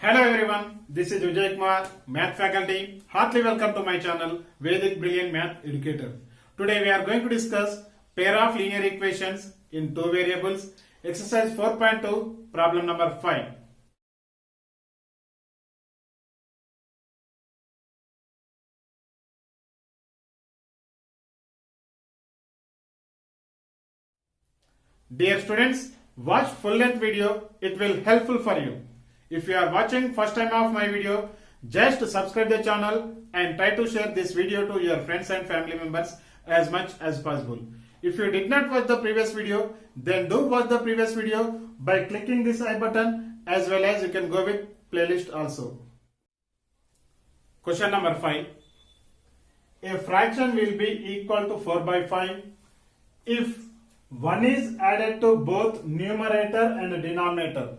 Hello everyone, this is Vijay Kumar, Math faculty. Heartily welcome to my channel, Vedic Brilliant Math Educator. Today we are going to discuss pair of linear equations in two variables, exercise 4.2, problem number 5. Dear students, watch full length video, it will helpful for you. If you are watching first time of my video, just subscribe the channel and try to share this video to your friends and family members as much as possible. If you did not watch the previous video, then do watch the previous video by clicking this I button, as well as you can go with playlist also. Question number 5. A fraction will be equal to 4 by 5 if 1 is added to both numerator and denominator.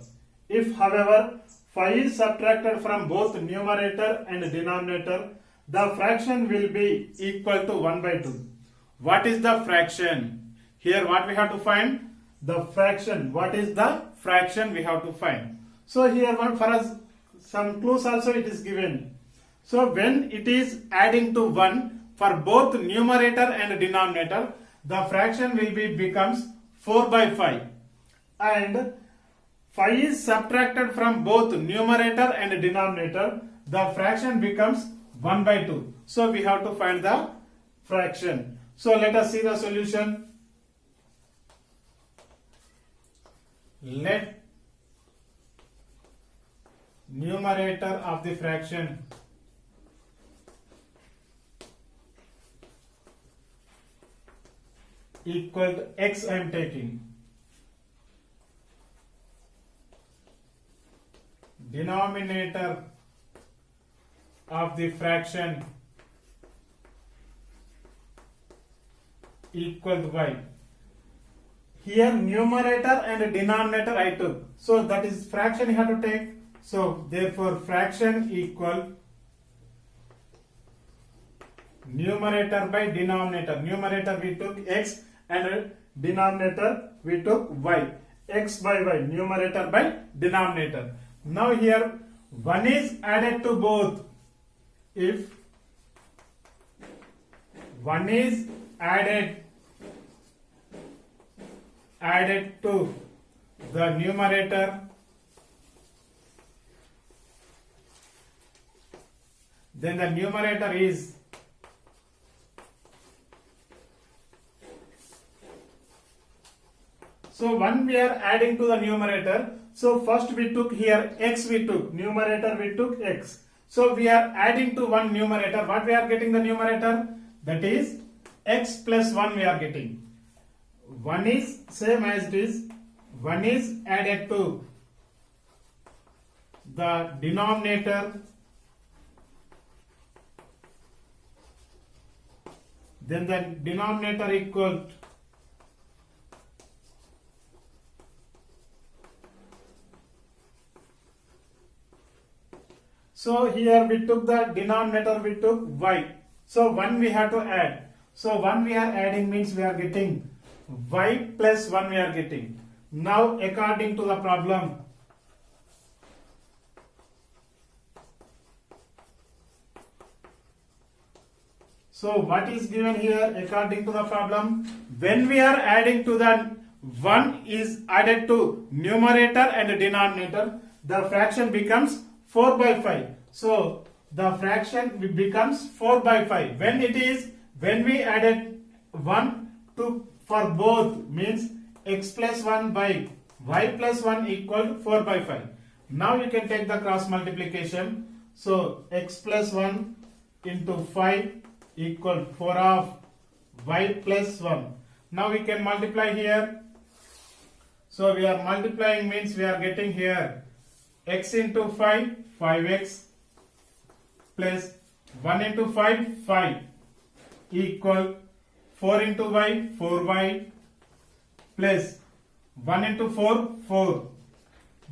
If, however, 5 is subtracted from both numerator and denominator, the fraction will be equal to 1 by 2. What is the fraction? Here what we have to find? The fraction. What is the fraction we have to find? So here for us some clues also it is given. So when it is adding to 1 for both numerator and denominator, the fraction will be becomes 4 by 5. And 5 is subtracted from both numerator and denominator, the fraction becomes 1 by 2. So we have to find the fraction. So let us see the solution. Let numerator of the fraction equal to x I am taking. Denominator of the fraction equal to y. Here numerator and denominator I took. So that is fraction you have to take. So therefore fraction equal numerator by denominator. Numerator we took x and denominator we took y. X by y. Numerator by denominator. Now here 1 is added to both. If 1 is added to the numerator, then the numerator is so 1 we are adding to the numerator. So first we took here x we took, numerator we took x. So we are adding to one numerator. What we are getting the numerator? That is x plus 1 we are getting. 1 is same as it is. 1 is added to the denominator. Then the denominator equal so here we took the denominator, we took y. So 1 we have to add. So 1 we are adding means we are getting y plus 1 we are getting. Now according to the problem, so what is given here according to the problem? When we are adding to the 1 is added to numerator and denominator, the fraction becomes 4 by 5. So the fraction becomes 4 by 5. When we added 1 to for both means x plus 1 by y plus 1 equal 4 by 5. Now you can take the cross multiplication. So x plus 1 into 5 equal 4 of y plus 1. Now we can multiply here. So we are multiplying means we are getting here x into 5, 5x plus 1 into 5, 5 equal 4 into y, 4y plus 1 into 4, 4.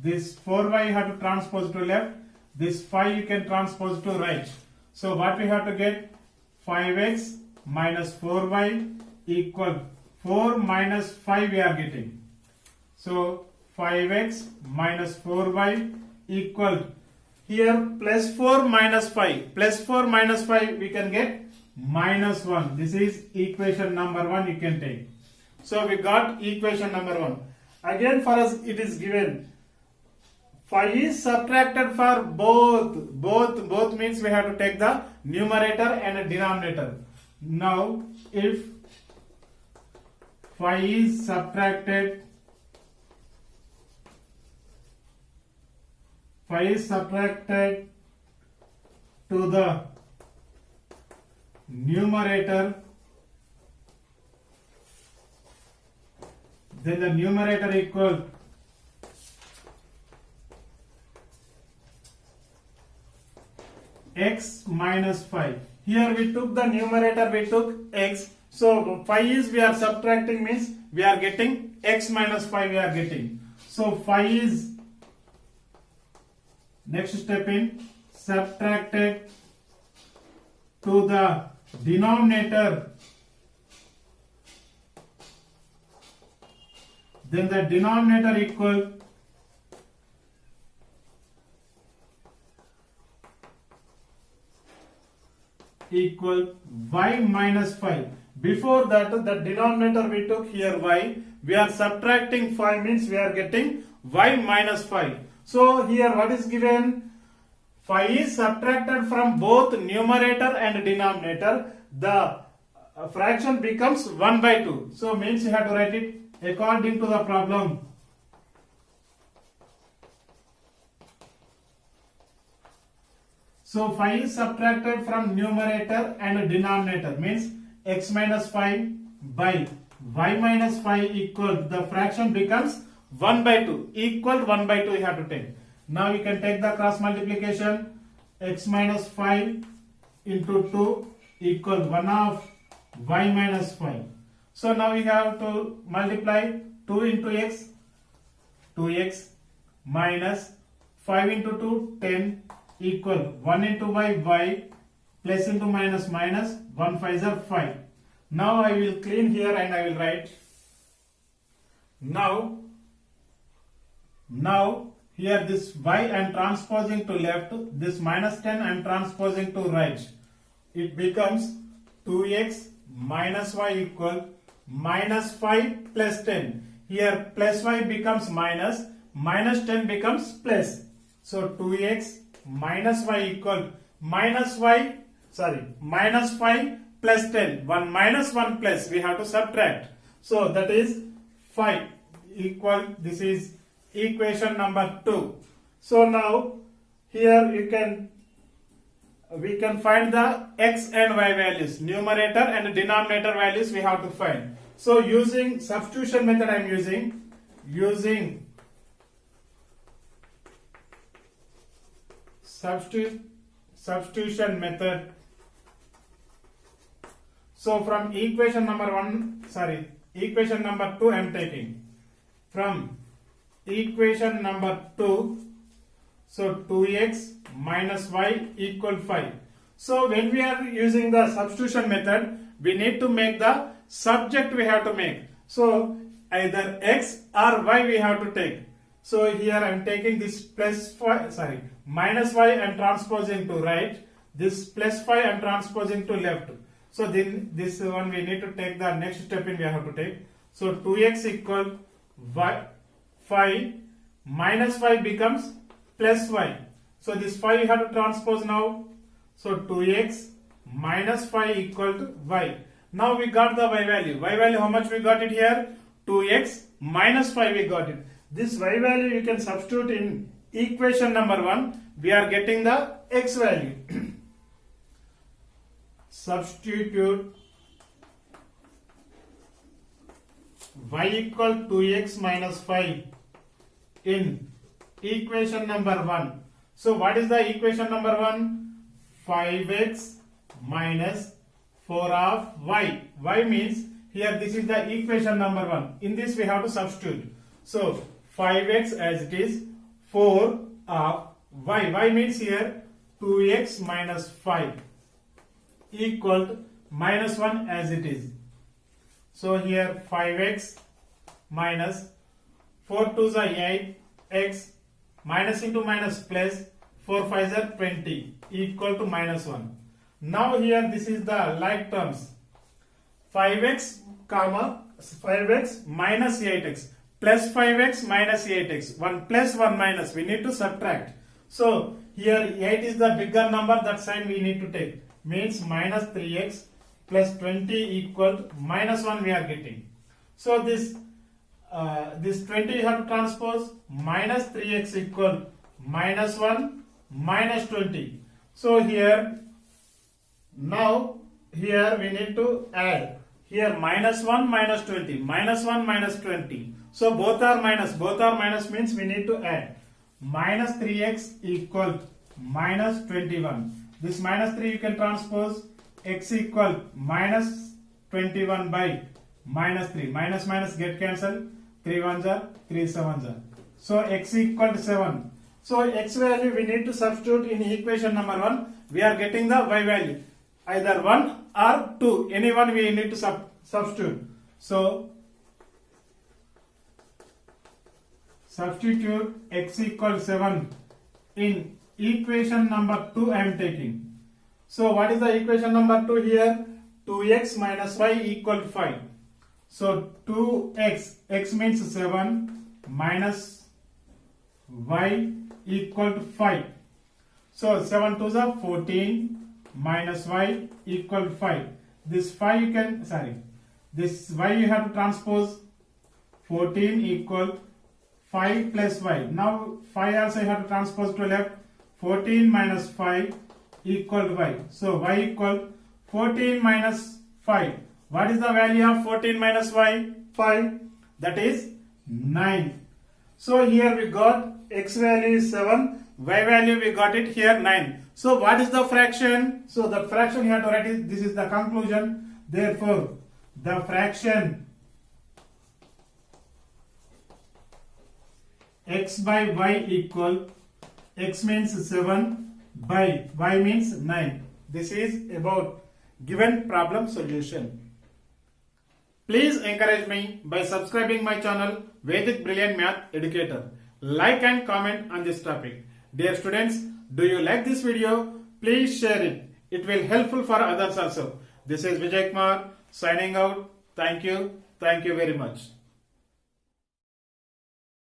This 4y you have to transpose to left. This 5 you can transpose to right. So what we have to get? 5x minus 4y equal 4 minus 5 we are getting. So 5x minus 4y equal here plus 4 minus 5. Plus 4 minus 5 we can get minus 1. This is equation number 1 you can take. So we got equation number 1. Again for us it is given 5 is subtracted for both means we have to take the numerator and denominator. Now if 5 is subtracted to the numerator, then the numerator equals x minus 5. Here we took the numerator, we took x. So 5 is we are subtracting means we are getting x minus 5 we are getting. So 5 is next step in subtracted to the denominator, then the denominator equal y minus 5. Before that the denominator we took here y, we are subtracting 5 means we are getting y minus 5. So here what is given? 5 is subtracted from both numerator and denominator. The fraction becomes 1 by 2. So means you have to write it according to the problem. So 5 is subtracted from numerator and denominator means x minus 5 by y minus 5 equal, the fraction becomes 1 by 2, equal 1 by 2 you have to take. Now you can take the cross multiplication, x minus 5 into 2 equal 1 of y minus 5. So now we have to multiply 2 into x, 2x minus 5 into 2, 10 equal 1 into y, plus into minus, 1 5s are 5. Now I will clean here and I will write. Now here this y I am transposing to left, this minus 10 I am transposing to right. It becomes 2x minus y equal minus 5 plus 10. Here plus y becomes minus 10 becomes plus. So 2x minus y equal minus 5 plus 10. 1 minus 1 plus we have to subtract. So that is 5 equal, this is equation number 2. So now here we can find the x and y values, numerator and denominator values we have to find. So using substitution method I am using substitution method. So from equation number 2 I am taking. From equation number 2, so 2x minus y equal 5. So when we are using the substitution method, we need to make the subject we have to make. So either x or y we have to take. So here I am taking this minus y I am transposing to right. This plus 5 I am transposing to left. So then this one we need to take the next step in we have to take. So 2x equal y 5 minus 5 becomes plus y. So this 5 you have to transpose now. So 2x minus 5 equal to y. Now we got the y value. Y value how much we got it here? 2x minus 5 we got it. This y value you can substitute in equation number 1. We are getting the x value. Substitute y equal 2x minus 5 in equation number 1. So what is the equation number 1? 5x minus 4 of y. Y means here this is the equation number 1. In this we have to substitute. So 5x as it is, 4 of y. Y means here 2x minus 5 equal to minus 1 as it is. So here 5x minus 4 2s are 8, x minus into minus plus 4 5s are 20 equal to minus 1. Now here this is the like terms. 5x comma 5x minus 8x plus 5x minus 8x. 1 plus 1 minus. We need to subtract. So here 8 is the bigger number, that sign we need to take. Means minus 3x plus 20 equal minus 1 we are getting. So this 20 you have to transpose. Minus 3x equal minus 1 minus 20. So here now here we need to add. Here minus 1 minus 20. Minus 1 minus 20. So both are minus means we need to add. Minus 3x equal minus 21. This minus 3 you can transpose. X equal minus 21 by minus 3. Minus minus get cancelled. 3 ones are 3 sevens are. So x equal to 7. So x value we need to substitute in equation number 1. We are getting the y value. Either 1 or 2. Any one we need to substitute. So substitute x equal 7 in equation number 2 I am taking. So what is the equation number 2 here? 2x minus y equal 5. So 2x, x means 7 minus y equal to 5. So 7 2s are 14 minus y equal 5. This 5 you can, this y you have to transpose. 14 equal 5 plus y. Now 5 also you have to transpose to left. 14 minus 5 equal to y. So y equal 14 minus 5. What is the value of 14 minus y? 5. That is 9. So here we got x value is 7. Y value we got it here 9. So what is the fraction? So the fraction you have to write is, this is the conclusion. Therefore the fraction x by y equal, x means 7 by y means 9. This is about given problem solution. Please encourage me by subscribing my channel Vedic Brilliant Math Educator. Like and comment on this topic. Dear students, do you like this video? Please share it. It will helpful for others also. This is Vijay Kumar signing out. Thank you. Thank you very much.